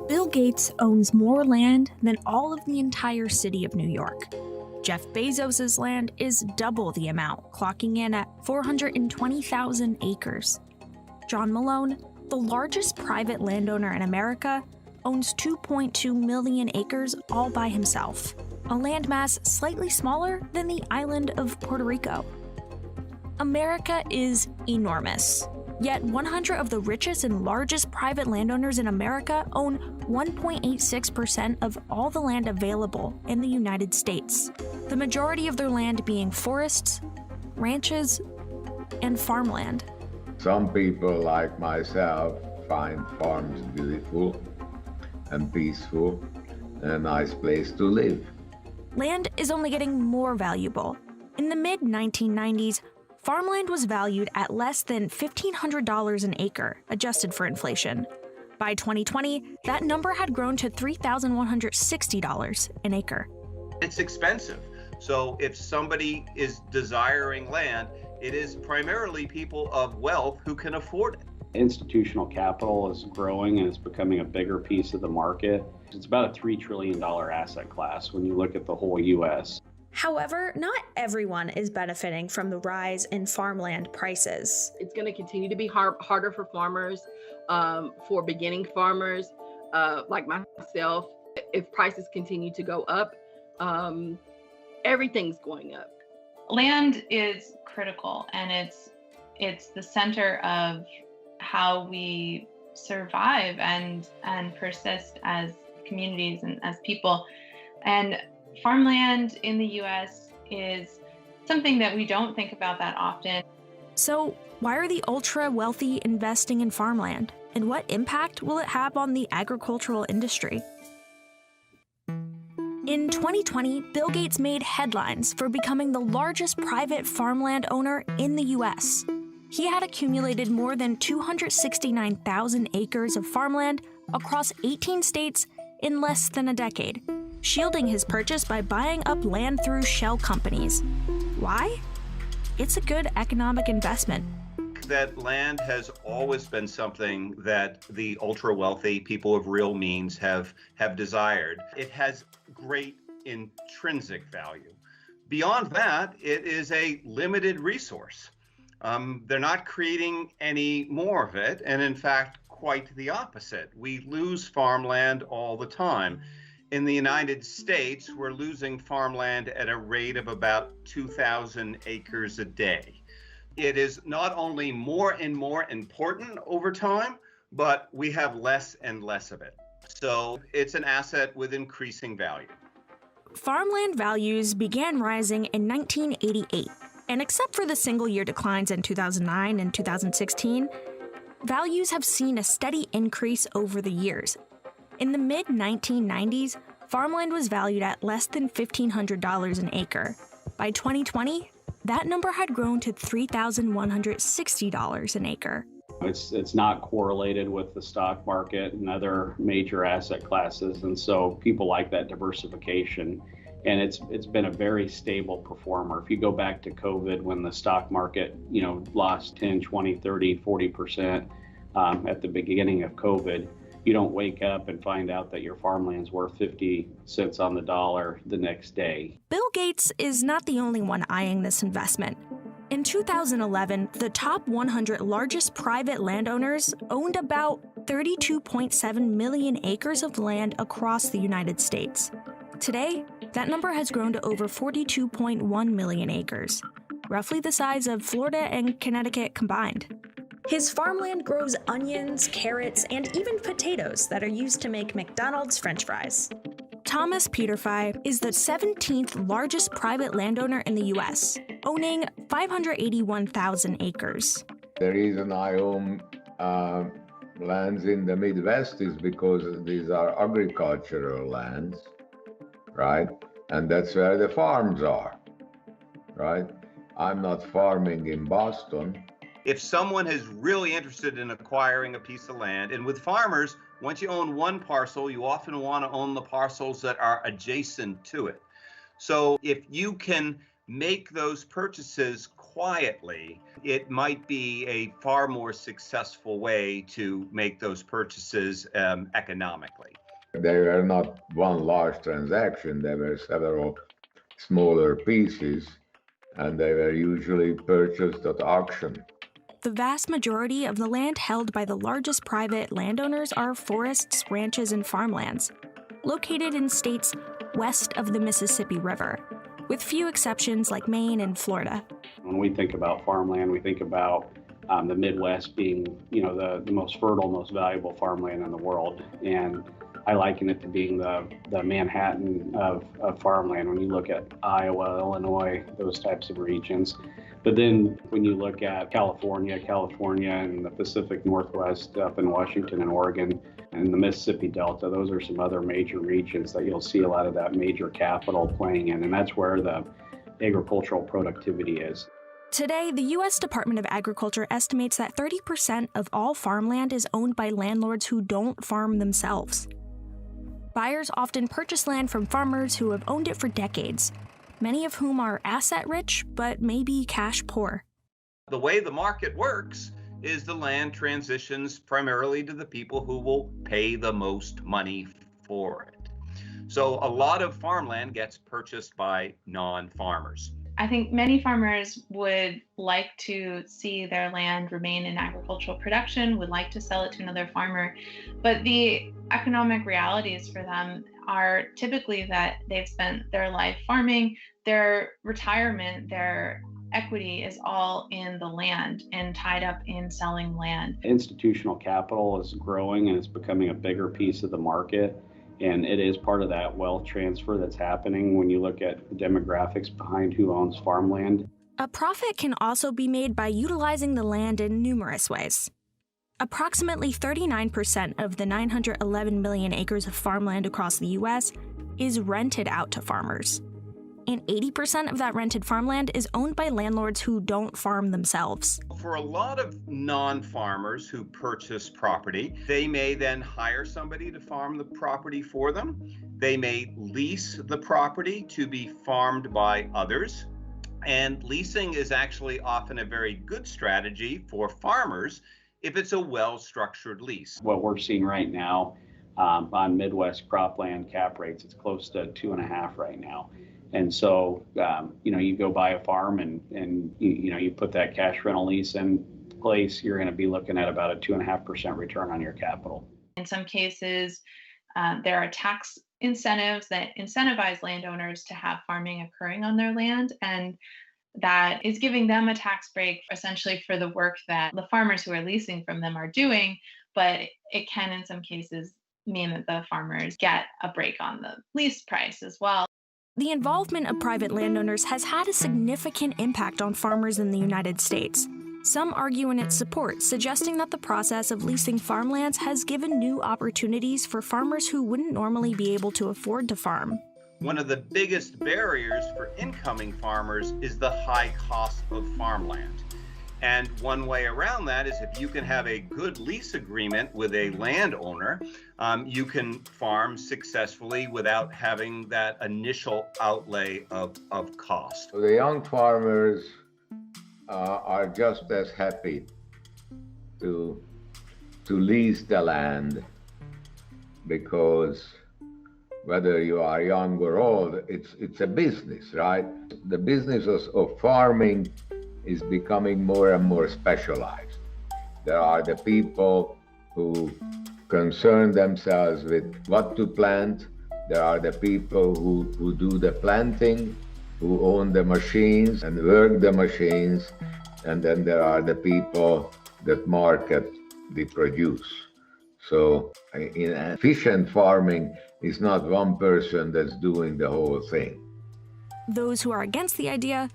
Bill Gates owns more land than all of the entire city of New York. Jeff Bezos' land is double the amount, clocking in at 420,000 acres. John Malone, the largest private landowner in America, owns 2.2 million acres all by himself, a landmass slightly smaller than the island of Puerto Rico. America is enormous, yet 100 of the richest and largest private landowners in America own 1.86% of all the land available in the United States, the majority of their land being forests, ranches, and farmland. Some people like myself find farms beautiful and peaceful and a nice place to live. Land is only getting more valuable. In the mid-1990s, farmland was valued at less than $1,500 an acre, adjusted for inflation. By 2020, that number had grown to $3,160 an acre. It's expensive. So if somebody is desiring land, it is primarily people of wealth who can afford it. Institutional capital is growing and it's becoming a bigger piece of the market. It's about a $3 trillion asset class when you look at the whole U.S. However, not everyone is benefiting from the rise in farmland prices. It's going to continue to be harder for farmers, for beginning farmers like myself. If prices continue to go up, everything's going up. Land is critical, and it's the center of how we survive and persist as communities and as people. And farmland in the U.S. is something that we don't think about that often. So why are the ultra-wealthy investing in farmland? And what impact will it have on the agricultural industry? In 2020, Bill Gates made headlines for becoming the largest private farmland owner in the U.S. He had accumulated more than 269,000 acres of farmland across 18 states in less than a decade, shielding his purchase by buying up land through shell companies. Why? It's a good economic investment. That land has always been something that the ultra-wealthy people of real means have desired. It has great intrinsic value. Beyond that, it is a limited resource. They're not creating any more of it, and in fact, quite the opposite. We lose farmland all the time. In the United States, we're losing farmland at a rate of about 2,000 acres a day. It is not only more and more important over time, but we have less and less of it. So it's an asset with increasing value. Farmland values began rising in 1988, and except for the single-year declines in 2009 and 2016, values have seen a steady increase over the years. In the mid-1990s, farmland was valued at less than $1,500 an acre. By 2020, that number had grown to $3,160 an acre. It's not correlated with the stock market and other major asset classes, and so people like that diversification. And it's been a very stable performer. If you go back to COVID, when the stock market, lost 10, 20, 30, 40% at the beginning of COVID, you don't wake up and find out that your farmland's worth 50 cents on the dollar the next day. Bill Gates is not the only one eyeing this investment. In 2011, the top 100 largest private landowners owned about 32.7 million acres of land across the United States. Today, that number has grown to over 42.1 million acres, roughly the size of Florida and Connecticut combined. His farmland grows onions, carrots, and even potatoes that are used to make McDonald's French fries. Thomas Peterfy is the 17th largest private landowner in the U.S., owning 581,000 acres. The reason I own lands in the Midwest is because these are agricultural lands, right? And that's where the farms are, right? I'm not farming in Boston. If someone is really interested in acquiring a piece of land, and with farmers, once you own one parcel, you often want to own the parcels that are adjacent to it. So if you can make those purchases quietly, it might be a far more successful way to make those purchases economically. They were not one large transaction, there were several smaller pieces, and they were usually purchased at auction. The vast majority of the land held by the largest private landowners are forests, ranches, and farmlands, located in states west of the Mississippi River, with few exceptions like Maine and Florida. When we think about farmland, we think about the Midwest being, the most fertile, most valuable farmland in the world. And I liken it to being the Manhattan of farmland when you look at Iowa, Illinois, those types of regions. But then when you look at California and the Pacific Northwest up in Washington and Oregon and the Mississippi Delta, those are some other major regions that you'll see a lot of that major capital playing in. And that's where the agricultural productivity is. Today, the U.S. Department of Agriculture estimates that 30% of all farmland is owned by landlords who don't farm themselves. Buyers often purchase land from farmers who have owned it for decades, many of whom are asset-rich but maybe cash-poor. The way the market works is the land transitions primarily to the people who will pay the most money for it. So a lot of farmland gets purchased by non-farmers. I think many farmers would like to see their land remain in agricultural production, would like to sell it to another farmer, but the economic realities for them are typically that they've spent their life farming, their retirement, their equity is all in the land and tied up in selling land. Institutional capital is growing and it's becoming a bigger piece of the market. And it is part of that wealth transfer that's happening when you look at the demographics behind who owns farmland. A profit can also be made by utilizing the land in numerous ways. Approximately 39% of the 911 million acres of farmland across the U.S. is rented out to farmers. And 80% of that rented farmland is owned by landlords who don't farm themselves. For a lot of non-farmers who purchase property, they may then hire somebody to farm the property for them. They may lease the property to be farmed by others. And leasing is actually often a very good strategy for farmers if it's a well-structured lease. What we're seeing right now on Midwest cropland cap rates, it's close to 2.5 right now. And so, you go buy a farm and you put that cash rental lease in place, you're going to be looking at about a 2.5% return on your capital. In some cases, there are tax incentives that incentivize landowners to have farming occurring on their land. And that is giving them a tax break essentially for the work that the farmers who are leasing from them are doing. But it can, in some cases, mean that the farmers get a break on the lease price as well. The involvement of private landowners has had a significant impact on farmers in the United States. Some argue in its support, suggesting that the process of leasing farmlands has given new opportunities for farmers who wouldn't normally be able to afford to farm. One of the biggest barriers for incoming farmers is the high cost of farmland. And one way around that is if you can have a good lease agreement with a landowner, you can farm successfully without having that initial outlay of cost. So the young farmers are just as happy to lease the land, because whether you are young or old, it's a business, right? The business of farming is becoming more and more specialized. There are the people who concern themselves with what to plant. There are the people who do the planting, who own the machines and work the machines. And then there are the people that market the produce. So in efficient farming, it's not one person that's doing the whole thing. Those who are against the idea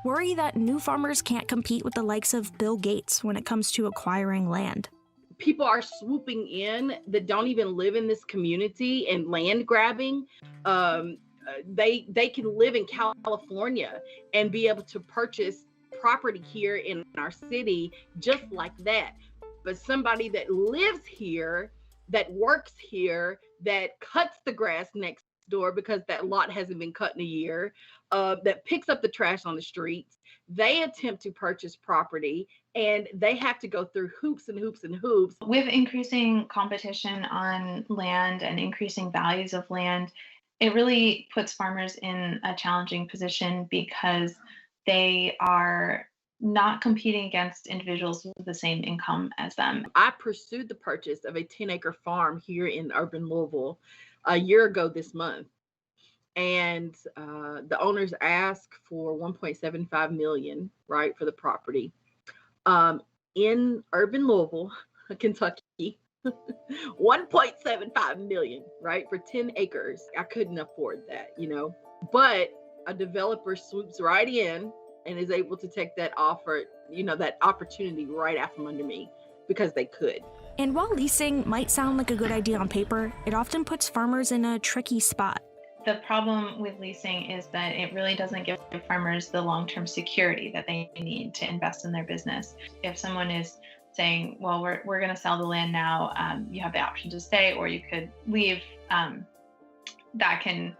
worry that new farmers can't compete with the likes of Bill Gates when it comes to acquiring land. People are swooping in that don't even live in this community and land grabbing. They can live in California and be able to purchase property here in our city just like that. But somebody that lives here, that works here, that cuts the grass next door because that lot hasn't been cut in a year, that picks up the trash on the streets. They attempt to purchase property and they have to go through hoops and hoops and hoops. With increasing competition on land and increasing values of land, it really puts farmers in a challenging position because they are not competing against individuals with the same income as them. I pursued the purchase of a 10-acre farm here in urban Louisville a year ago this month. And the owners asked for $1.75 million, right, for the property. In urban Louisville, Kentucky, $1.75 million, right, for 10 acres. I couldn't afford that, but a developer swoops right in and is able to take that offer, that opportunity right out from under me because they could. And while leasing might sound like a good idea on paper, it often puts farmers in a tricky spot. The problem with leasing is that it really doesn't give farmers the long-term security that they need to invest in their business. If someone is saying, well, we're going to sell the land now, you have the option to stay or you could leave, that can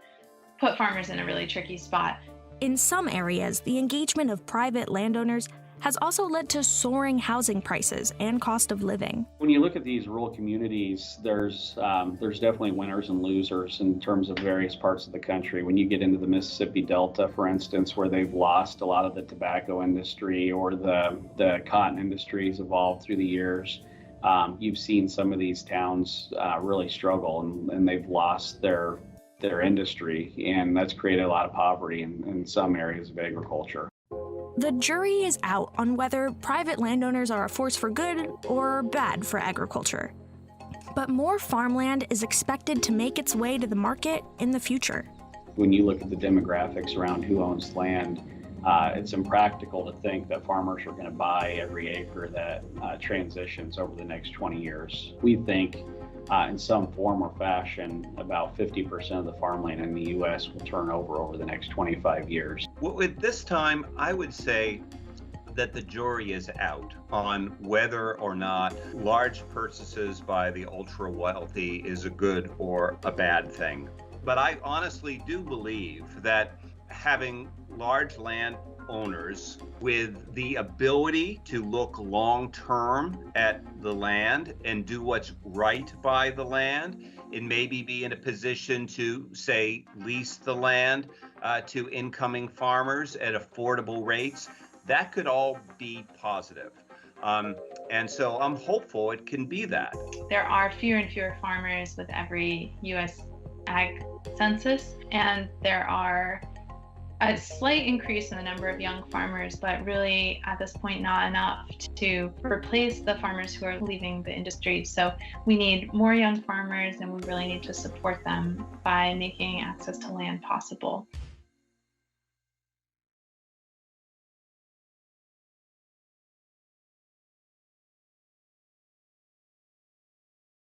put farmers in a really tricky spot. In some areas, the engagement of private landowners has also led to soaring housing prices and cost of living. When you look at these rural communities, there's definitely winners and losers in terms of various parts of the country. When you get into the Mississippi Delta, for instance, where they've lost a lot of the tobacco industry or the cotton industries evolved through the years, you've seen some of these towns really struggle and they've lost their industry, and that's created a lot of poverty in some areas of agriculture. The jury is out on whether private landowners are a force for good or bad for agriculture. But more farmland is expected to make its way to the market in the future. When you look at the demographics around who owns land, it's impractical to think that farmers are going to buy every acre that transitions over the next 20 years. We think in some form or fashion, about 50% of the farmland in the U.S. will turn over the next 25 years. Well, at this time, I would say that the jury is out on whether or not large purchases by the ultra wealthy is a good or a bad thing. But I honestly do believe that having large land owners with the ability to look long-term at the land and do what's right by the land and maybe be in a position to, say, lease the land to incoming farmers at affordable rates, that could all be positive. And so I'm hopeful it can be that. There are fewer and fewer farmers with every U.S. ag census, and there are a slight increase in the number of young farmers, but really at this point not enough to replace the farmers who are leaving the industry. So we need more young farmers and we really need to support them by making access to land possible.